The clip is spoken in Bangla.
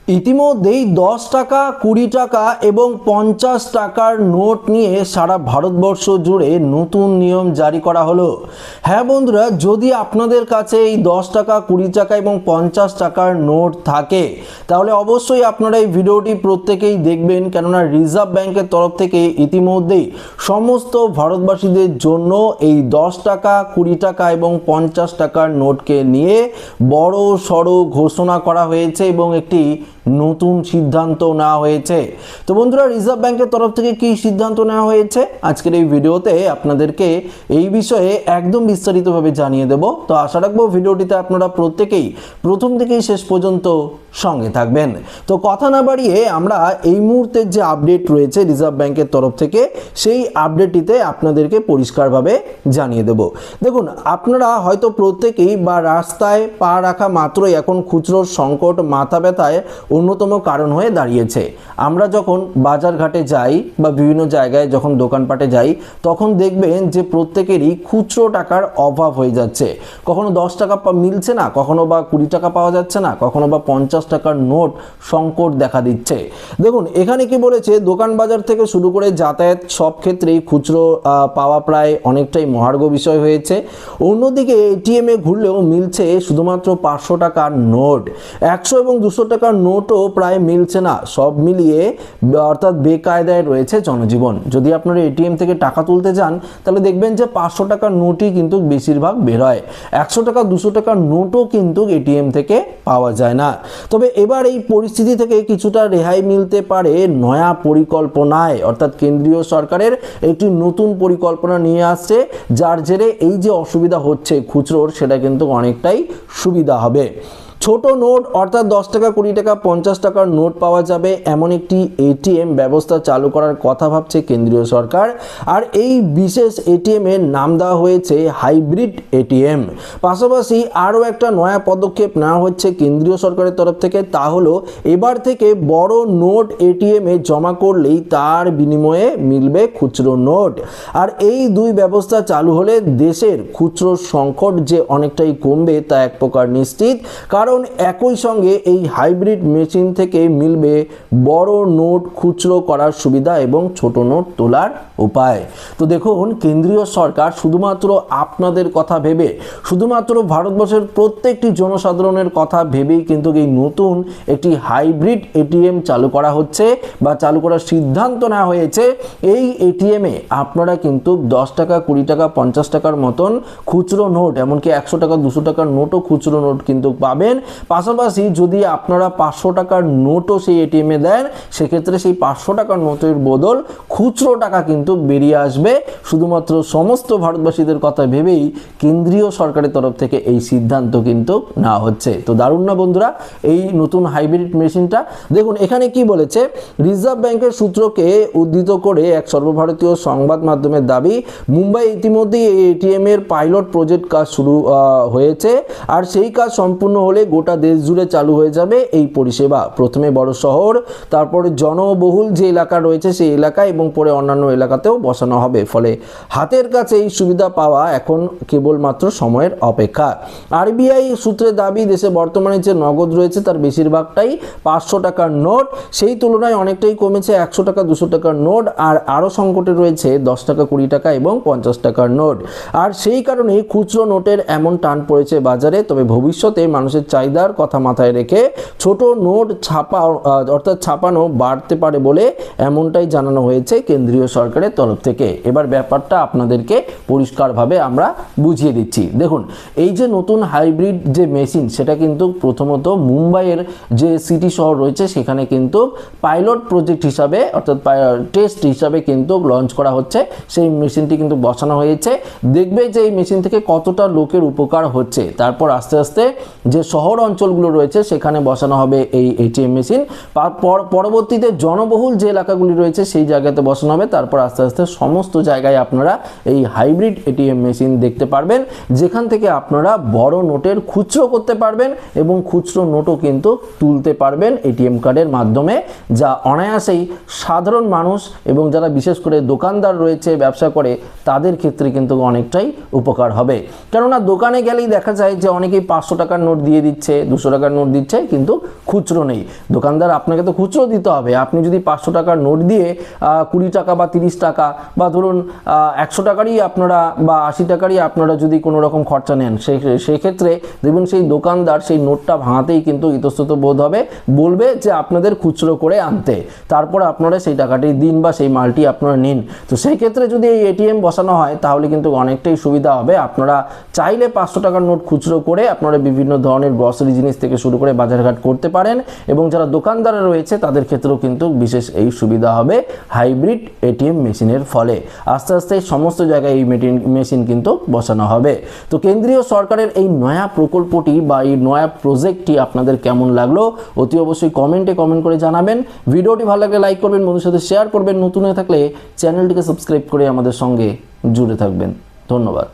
ইতিমধ্যেই 10 টাকা 20 টাকা এবং 50 টাকার নোট নিয়ে সারা ভারতবর্ষ জুড়ে নতুন নিয়ম জারি করা হলো। হ্যাঁ বন্ধুরা, যদি আপনাদের কাছে এই 10 টাকা 20 টাকা এবং 50 টাকার নোট থাকে তাহলে অবশ্যই আপনারা এই ভিডিওটি প্রত্যেকেই দেখবেন, কেননা রিজার্ভ ব্যাংকের তরফ থেকে ইতিমধ্যেই সমস্ত ভারতবাসীদের জন্য এই 10 টাকা 20 টাকা এবং 50 টাকার নোটকে নিয়ে বড় সড়ো ঘোষণা করা হয়েছে এবং একটি নতুন সিদ্ধান্ত নেওয়া হয়েছে। তো বন্ধুরা, রিজার্ভ ব্যাংকের তরফ থেকে কি সিদ্ধান্ত নেওয়া হয়েছে আজকের এই ভিডিওতে আপনাদেরকে এই বিষয়ে একদম বিস্তারিতভাবে জানিয়ে দেব। তো আশা রাখবো ভিডিওটিতে আপনারা প্রত্যেকেই প্রথম থেকেই শেষ পর্যন্ত সঙ্গে থাকবেন। তো কথা না বাড়িয়ে আমরা এই মুহূর্তের যে আপডেট রয়েছে রিজার্ভ ব্যাংকের তরফ থেকে সেই আপডেটটিতে আপনাদেরকে পরিষ্কারভাবে জানিয়ে দেব। দেখুন, আপনারা হয়তো প্রত্যেকেই বা রাস্তায় পা রাখা মাত্রই এখন খুচরোর সংকট মাথা ব্যথায় অন্যতম কারণ হয়ে দাঁড়িয়েছে। আমরা যখন বাজারঘাটে যাই বা বিভিন্ন জায়গায় যখন দোকানপাটে যাই তখন দেখবেন যে প্রত্যেকেরই খুচরো টাকার অভাব হয়ে যাচ্ছে। কখনো 10 টাকা মিলছে না, কখনো বা 20 টাকা পাওয়া যাচ্ছে না, কখনো বা 50 টাকার নোট সংকট দেখা দিচ্ছে। দেখুন, এখানে কি বলেছে, দোকান বাজার থেকে শুরু করে যাতায়াত সব ক্ষেত্রেই খুচরো পাওয়া প্রায় অনেকটাই মহার্ঘ বিষয় হয়েছে। অন্যদিকে এটিএমে ঘুরলেও মিলছে শুধুমাত্র 500 টাকার নোট, 100 এবং 200 টাকার নোটও প্রায় মিলছে না। সব মিলিয়ে অর্থাৎ বেকায়দায় রয়েছে জনজীবন। যদি আপনারা এটিএম থেকে টাকা তুলতে যান তাহলে দেখবেন যে 500 টাকার নোটই কিন্তু বেশিরভাগ বের হয়, 100 টাকা 200 টাকার নোটও কিন্তু এটিএম থেকে পাওয়া যায় না। তবে এবার এই পরিস্থিতি থেকে কিছুটা রেহাই মিলতে পারে নয়া পরিকল্পনায়, অর্থাৎ কেন্দ্রীয় সরকারের একটি নতুন পরিকল্পনা নিয়ে আসছে, যার জেরে এই যে অসুবিধা হচ্ছে খুচরোর সেটা কিন্তু অনেকটাই সুবিধা হবে। ছোট নোট অর্থাৎ 10 টাকা 20 টাকা 50 টাকার নোট পাওয়া যাবে এমন একটি এটিএম ব্যবস্থা চালু করার কথা ভাবছে কেন্দ্রীয় সরকার। আর এই বিশেষ এটিএম এর নাম দেওয়া হয়েছে হাইব্রিড এটিএম। পাশাপাশি আরও একটা নয়া পদক্ষেপ নেওয়া হচ্ছে কেন্দ্রীয় সরকারের তরফ থেকে, তা হলো এবার থেকে বড় নোট এটিএম এ জমা করলেই তার বিনিময়ে মিলবে খুচরো নোট। আর এই দুই ব্যবস্থা চালু হলে দেশের খুচরো সংকট যে অনেকটাই কমবে তা এক প্রকার নিশ্চিত, কারণ একই সঙ্গে এই হাইব্রিড মেশিন থেকে মিলবে বড় নোট খুচরো করার সুবিধা এবং ছোট নোট তোলার উপায়। তো দেখুন, কেন্দ্রীয় সরকার শুধুমাত্র আপনাদের কথা ভেবে, শুধুমাত্র ভারতবর্ষের প্রত্যেকটি জনসাধারণের কথা ভেবেই কিন্তু এই নতুন একটি হাইব্রিড এটিএম চালু করা হচ্ছে বা চালু করার সিদ্ধান্ত নেওয়া হয়েছে। এই এটিএমে আপনারা কিন্তু 10 টাকা 20 টাকা 50 টাকার মতন খুচরো নোট, এমনকি 100 টাকা 200 টাকার নোটও খুচরো নোট কিন্তু পাবেন। পাশাপাশি যদি আপনারা 500 টাকার নোটও সেই এটিএমে দেন সেক্ষেত্রে সেই 500 টাকার নোটের বদল খুচরো টাকা কিন্তু বেরিয়ে আসবে। শুধুমাত্র সমস্ত ভারতবাসীদের কথা ভেবেই কেন্দ্রীয় সরকারের তরফ থেকে এই সিদ্ধান্ত কিন্তু নেওয়া হচ্ছে। তো দারুণ না বন্ধুরা এই নতুন হাইব্রিড মেশিনটা? দেখুন, এখানে কি বলেছে, রিজার্ভ ব্যাংকের সূত্রকে উদ্ধৃত করে এক সর্বভারতীয় সংবাদ মাধ্যমের দাবি, মুম্বাই ইতিমধ্যেই এই এটিএম এর পাইলট প্রজেক্ট কাজ শুরু হয়েছে। আর সেই কাজ সম্পূর্ণ হলে গোটা দেশ জুড়ে চালু হয়ে যাবে এই পরিষেবা। প্রথমে বড় শহর, তারপরে জনবহুল যে এলাকা রয়েছে সেই এলাকায় এবং পরে অন্যান্য এলাকাতেও বসানো হবে। ফলে হাতের কাছে এই সুবিধা পাওয়া এখন কেবলমাত্র সময়ের অপেক্ষা। আরবিআই সূত্রে দাবি, দেশে বর্তমানে যে নগদ রয়েছে তার বেশিরভাগটাই 500 টাকার নোট, সেই তুলনায় অনেকটাই কমেছে 100 টাকা 200 টাকার নোট। আর আরও সংকটে রয়েছে 10 টাকা 20 টাকা এবং 50 টাকার নোট। আর সেই কারণেই খুচরো নোটের এমন টান পড়েছে বাজারে। তবে ভবিষ্যতে মানুষের চাহিদার কথা মাথায় রেখে ছোট নোট ছাপানো বাড়তে পারে বলে এমনটাই জানানো হয়েছে কেন্দ্রীয় সরকারের তরফ থেকে। এবার ব্যাপারটা আপনাদেরকে পরিষ্কারভাবে আমরা বুঝিয়ে দিচ্ছি। দেখুন, এই যে নতুন হাইব্রিড যে মেশিন সেটা কিন্তু প্রথমত মুম্বাইয়ের যে সিটি শহর রয়েছে সেখানে কিন্তু পাইলট প্রজেক্ট হিসাবে অর্থাৎ টেস্ট হিসাবে কিন্তু লঞ্চ করা হচ্ছে। সেই মেশিনটি কিন্তু বসানো হয়েছে, দেখবে যে এই মেশিন থেকে কতটা লোকের উপকার হচ্ছে। তারপর আস্তে আস্তে যে শহর অঞ্চলগুলো রয়েছে সেখানে বসানো হবে এই এটিএম মেশিন। পরবর্তীতে জনবহুল যে এলাকাগুলি রয়েছে সেই জায়গাতে বসানো হবে। তারপর আস্তে আস্তে সমস্ত জায়গায় আপনারা এই হাইব্রিড এটিএম মেশিন দেখতে পারবেন, যেখান থেকে আপনারা বড় নোটের খুচরো করতে পারবেন এবং খুচরো নোটও কিন্তু তুলতে পারবেন এটিএম কার্ডের মাধ্যমে, যা অনায়াসেই সাধারণ মানুষ এবং যারা বিশেষ করে দোকানদার রয়েছে ব্যবসা করে তাদের ক্ষেত্রে কিন্তু অনেকটাই উপকার হবে। কেননা দোকানে গেলেই দেখা যায় যে অনেকেই 500 টাকার নোট দিয়ে দিচ্ছে, দিচ্ছে, 200 টাকার নোট দিচ্ছে, কিন্তু খুচরো নেই। দোকানদার আপনাকে তো খুচরো দিতে হবে। আপনি যদি 500 টাকার নোট দিয়ে 20 টাকা বা 30 টাকা বা ধরুন 100 টাকারই আপনারা বা 80 টাকারই আপনারা যদি কোনো রকম খরচা নেন, সেক্ষেত্রে দেখবেন সেই দোকানদার সেই নোটটা ভাঙাতেই কিন্তু ইতস্তত বোধ হবে, বলবে যে আপনাদের খুচরো করে আনতে, তারপর আপনারা সেই টাকাটি দিন বা সেই মালটি আপনারা নিন। তো সেই ক্ষেত্রে যদি এই এটিএম বসানো হয় তাহলে কিন্তু অনেকটাই সুবিধা হবে। আপনারা চাইলে 500 টাকার নোট খুচরো করে আপনারা বিভিন্ন ধরনের গ্রসারি জিনিস থেকে শুরু করে বাজারঘাট করতে পারেন, এবং যারা দোকানদার রয়েছে তাদের ক্ষেত্রেও কিন্তু বিশেষ এই সুবিধা হবে হাইব্রিড এটিএম মেশিনের ফলে। আস্তে আস্তে সমস্ত জায়গায় এই মেশিন কিন্তু বসানো হবে। তো কেন্দ্রীয় সরকারের এই নয়া প্রকল্পটি বা এই নয়া প্রজেক্টটি আপনাদের কেমন লাগলো অতি অবশ্যই কমেন্ট করে জানাবেন। ভিডিওটি ভালো লাগলে লাইক করবেন, বন্ধুদের সাথে শেয়ার করবেন, নতুন হয়ে থাকলে চ্যানেলটিকে সাবস্ক্রাইব করে আমাদের সঙ্গে জুড়ে থাকবেন। ধন্যবাদ।